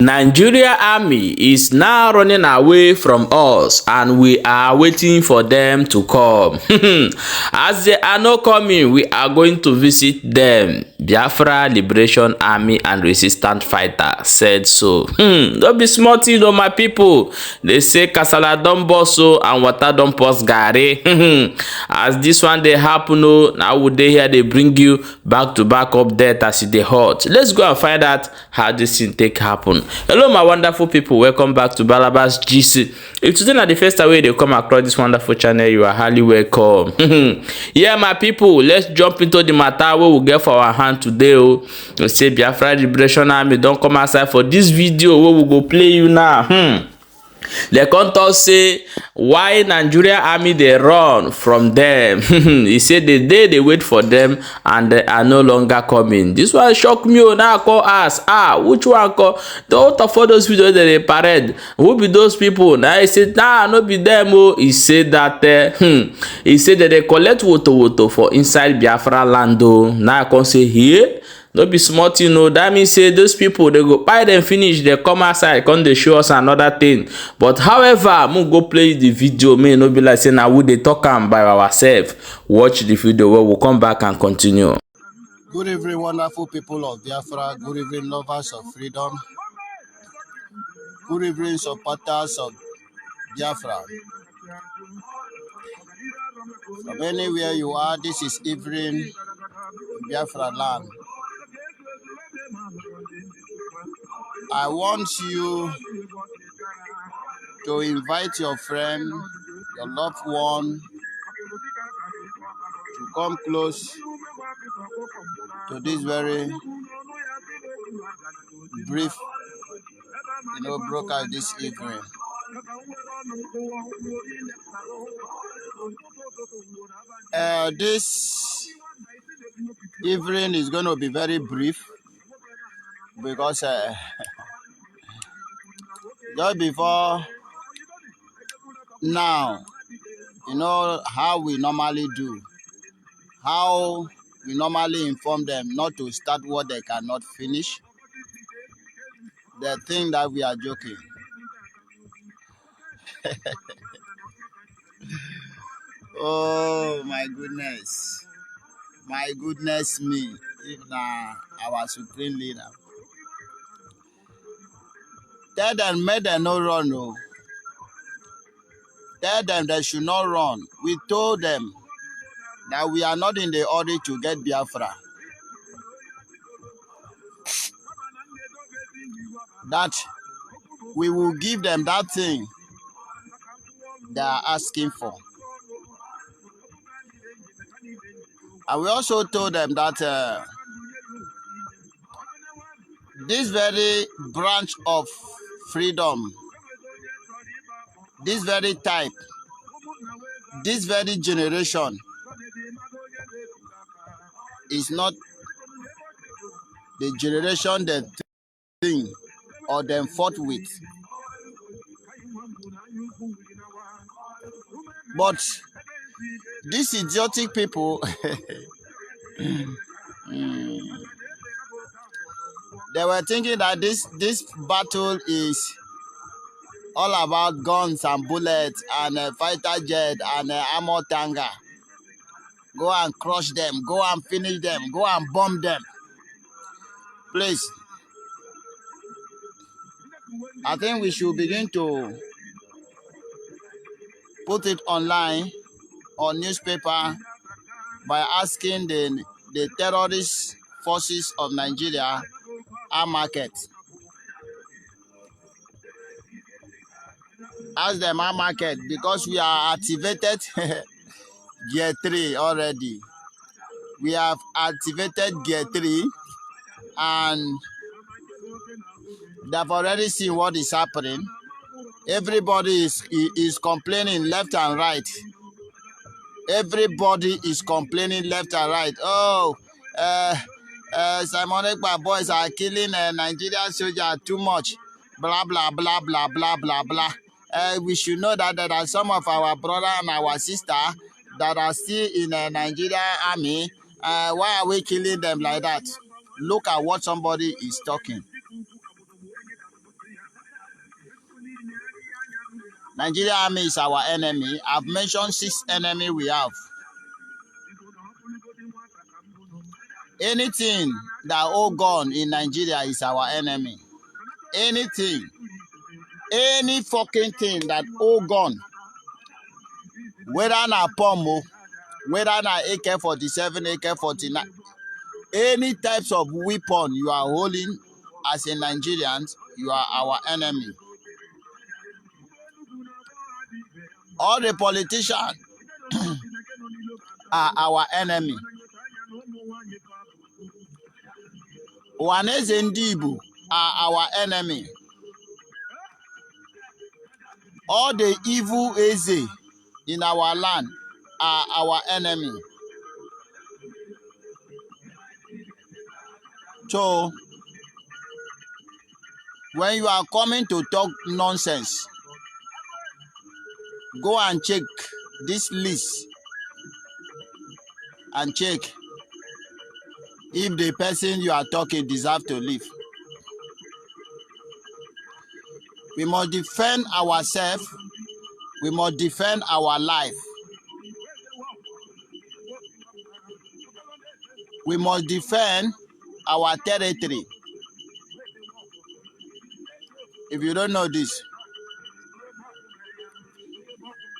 Nigeria army is now running away from us and we are waiting for them to come. As they are not coming, we are going to visit them. Biafra Liberation Army and Resistance Fighter said so. Don't be smart, you know, my people. They say kasala don burst and water don burst garri. As this one they happen, now would they here they bring you back to back update as it dey hot. Let's go and find out how this thing take happen. Hello my wonderful people, welcome back to Balabas GC. If today na the first time they come across this wonderful channel, you are highly welcome. Yeah my people, let's jump into the matter we will get for our hand today. We say Biafra Liberation Army don't come outside for this video we will go play you now. They come talk say why Nigeria army they run from them. He said the day they wait for them and they are no longer coming. This one shock me. Now I call us. Which one call? The out of all those videos that they parade, who be those people? Now he said nah, no be them. He said that he said that they collect water for inside Biafra land. Now I can say here. No be smart, you know. That means say those people they go buy them finish, they come outside, come they show us another thing. But however, I'm gonna go play the video. May no be like saying now we they talk by ourselves. Watch the video where we'll come back and continue. Good evening, wonderful people of Biafra. Good evening, lovers of freedom. Good evening, supporters of Biafra. From anywhere you are, this is evening Biafra land. I want you to invite your friend, your loved one, to come close to this very brief, broadcast this evening. This evening is going to be very brief because just before now, you know how we normally do, how we normally inform them not to start what they cannot finish. They think that we are joking. Oh my goodness me, if now our supreme leader. Tell them, make them no run, no. Tell them they should not run. We told them that we are not in the order to get Biafra. That we will give them that thing they are asking for. And we also told them that this very branch of freedom, this very type, this very generation is not the generation they think or them fought with. But these idiotic people, they were thinking that this battle is all about guns and bullets and fighter jet and armor tanker. Go and crush them, go and finish them, go and bomb them. Please, I think we should begin to put it online or newspaper by asking the terrorist forces of Nigeria our market. Ask them our market because we are activated gear 3 already. We have activated gear 3 and they've already seen what is happening. Everybody is complaining left and right. Everybody is complaining left and right. Oh, Simon Ekpa boys are killing Nigerian soldiers too much. Blah, blah, blah, blah, blah, blah, blah. We should know that there are some of our brother and our sister that are still in Nigeria army. Why are we killing them like that? Look at what somebody is talking. Nigeria Army is our enemy. I've mentioned 6 enemies we have. Anything that hold gun in Nigeria is our enemy. Anything. Any fucking thing that hold gun. Whether na pomo, whether na AK-47, AK-49, any types of weapon you are holding as a Nigerian, you are our enemy. All the politicians are our enemy. Ohaneze ndị Igbo are our enemy. All the evil eze in our land are our enemy. So, when you are coming to talk nonsense, go and check this list and check if the person you are talking deserves to live. We must defend ourselves. We must defend our life. We must defend our territory. If you don't know this,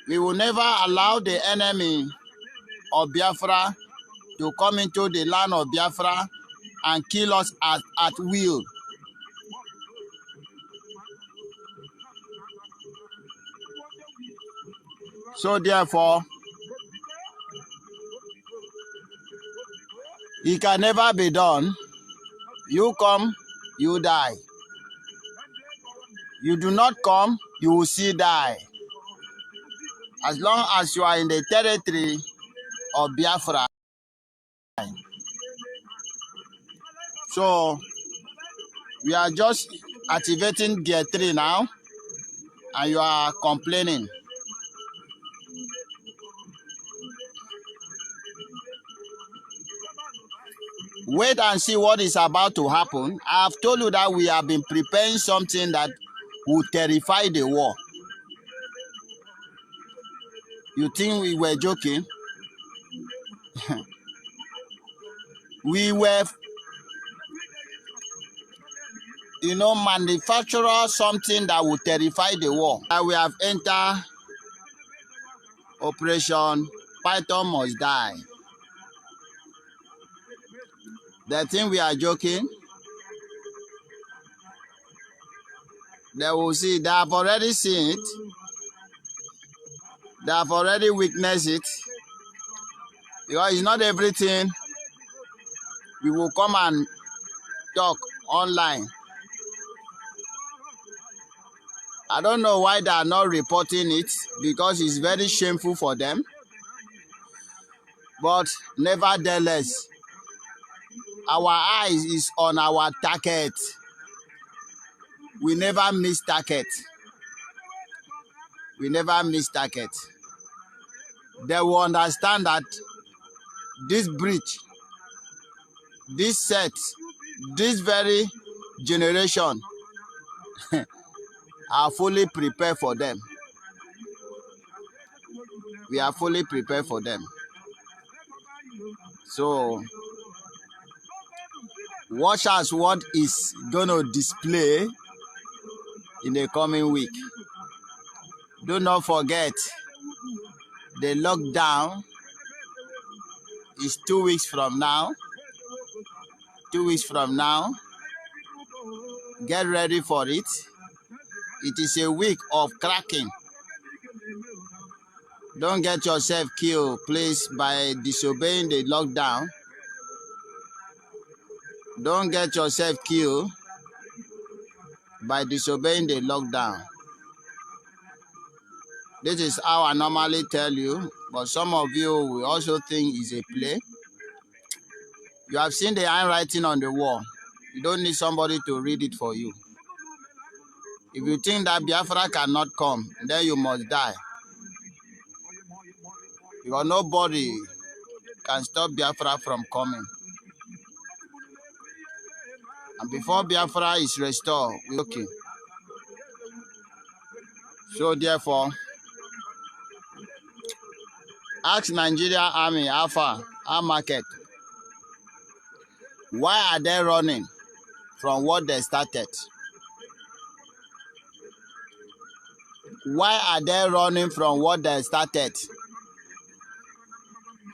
we will never allow the enemy of Biafra to come into the land of Biafra and kill us at will. So therefore, it can never be done. You come, you die. You do not come, you will still die. As long as you are in the territory of Biafra. So, we are just activating Gear 3 now, and you are complaining. Wait and see what is about to happen. I have told you that we have been preparing something that will terrify the war. You think we were joking? We were, manufacture something that will terrify the war. We have entered Operation Python Must Die. They think we are joking. They will see. They have already seen it. They have already witnessed it. Because it's not everything we will come and talk online. I don't know why they are not reporting it, because it's very shameful for them. But nevertheless, our eyes is on our target. We never miss target. We never miss target. They will understand that this breach, this set, this very generation are fully prepared for them. We are fully prepared for them. So, watch us what is going to display in the coming week. Do not forget, the lockdown is 2 weeks from now. 2 weeks from now. Get ready for it. It is a week of cracking. Don't get yourself killed, please, by disobeying the lockdown. Don't get yourself killed by disobeying the lockdown. This is how I normally tell you, but some of you will also think it's a play. You have seen the handwriting on the wall. You don't need somebody to read it for you. If you think that Biafra cannot come, then you must die. Because nobody can stop Biafra from coming. And before Biafra is restored, we're okay. So therefore, ask Nigeria Army, Afra, Market, why are they running from what they started? Why are they running from what they started?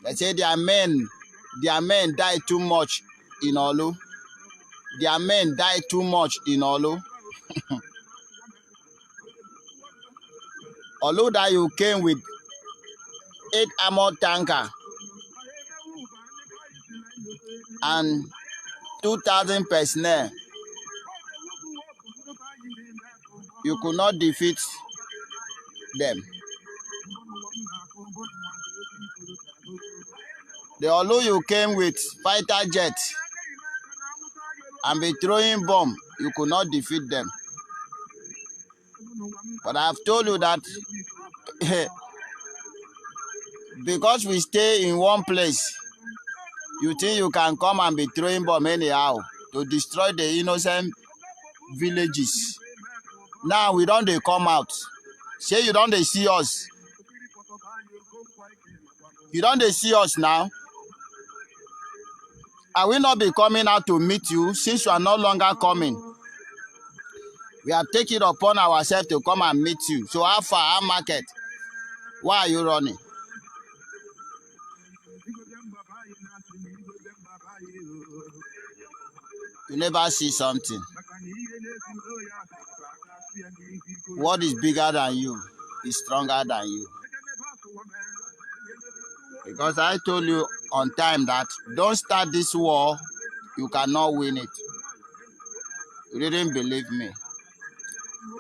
They say their men died too much in Olu. Their men died too much in Olu. Olu that you came with 8 armored tanker and 2,000 personnel. You could not defeat them. The Olu you came with fighter jets and be throwing bomb, you could not defeat them. But I've told you that because we stay in one place, you think you can come and be throwing bomb anyhow to destroy the innocent villages. Now we don't come out. Say you don't see us. You don't see us now. I will not be coming out to meet you since you are no longer coming. We have taken it upon ourselves to come and meet you. So how far, our market? Why are you running? You never see something. What is bigger than you is stronger than you. Because I told you on time that don't start this war, you cannot win it. You didn't believe me.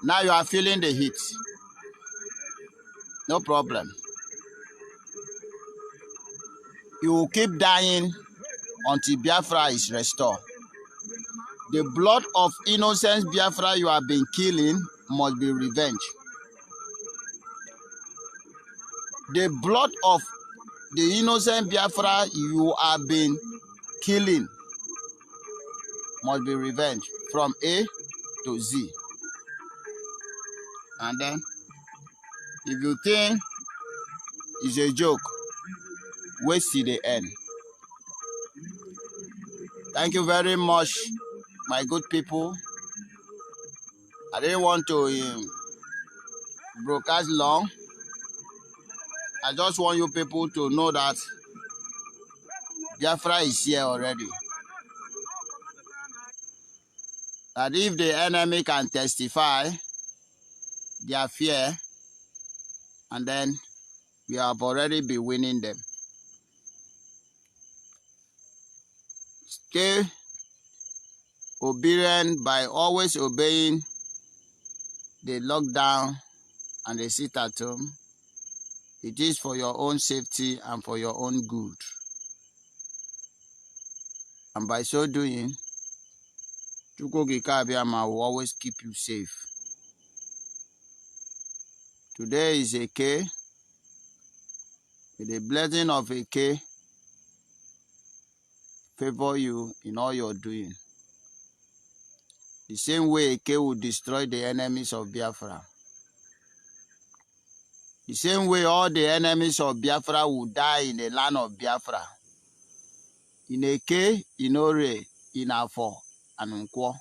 Now you are feeling the heat. No problem. You will keep dying until Biafra is restored. The blood of innocent Biafra you have been killing must be revenged. The blood of the innocent Biafra you have been killing must be revenged from A to Z. And then, if you think it's a joke, wait till the end. Thank you very much, my good people. I didn't want to broadcast long. I just want you people to know that Biafra is here already. That if the enemy can testify their fear, and then we have already been winning them. Stay obedient by always obeying the lockdown and the sit at home. It is for your own safety and for your own good. And by so doing, Chukwukabiyama will always keep you safe. Today is a K. May the blessing of a K favor you in all you're doing. The same way a K will destroy the enemies of Biafra. The same way all the enemies of Biafra will die in the land of Biafra. In Eke, in Ore, in Afo, and Nkwo.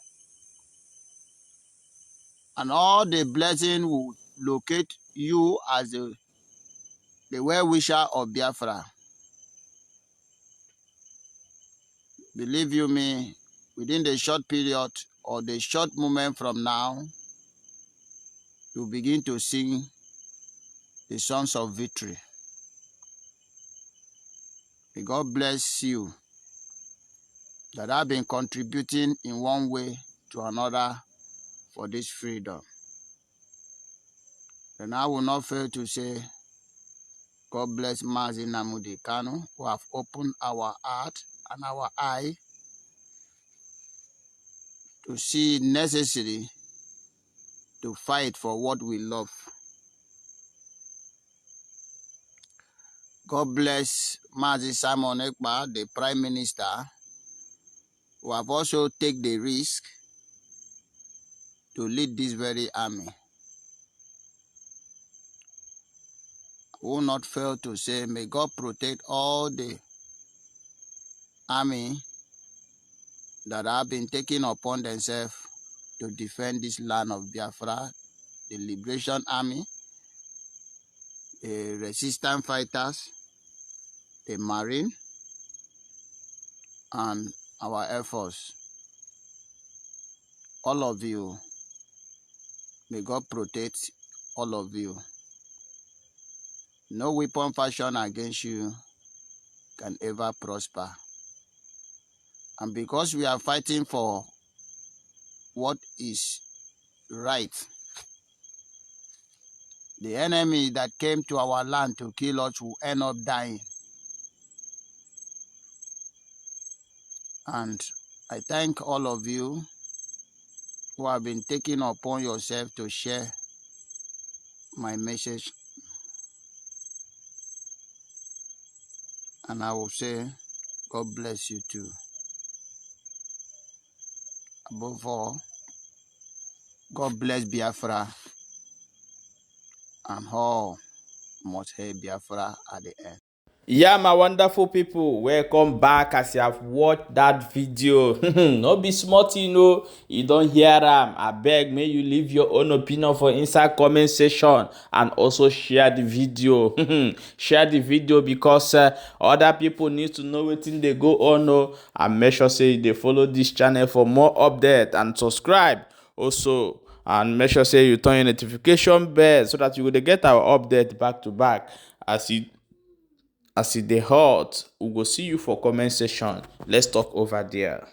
And all the blessing will locate you as the well-wisher of Biafra. Believe you me, within the short period or the short moment from now, you begin to sing the songs of victory. May God bless you that have been contributing in one way to another for this freedom. And I will not fail to say, God bless Mazi Nnamdi Kanu, who have opened our heart and our eye to see it necessary to fight for what we love. God bless Mazi Simon Ekpa, the Prime Minister, who have also taken the risk to lead this very army. will not fail to say, may God protect all the army that have been taking upon themselves to defend this land of Biafra, the Liberation Army, the resistance fighters, the Marine, and our Air Force. All of you, may God protect all of you. No weapon fashioned against you can ever prosper. And because we are fighting for what is right, the enemy that came to our land to kill us will end up dying. And I thank all of you who have been taking upon yourself to share my message. And I will say, God bless you too. Above all, God bless Biafra, and all must hail Biafra at the end. Yeah, my wonderful people, welcome back. As you have watched that video, no be smart, you don't hear them. I beg, may you leave your own opinion for inside comment section, and also share the video. Share the video because other people need to know what they go on. And make sure say they follow this channel for more update, and subscribe also. And make sure say you turn your notification bell so that you will get our update back to back. As it dey hot, we go see you for comment section. Let's talk over there.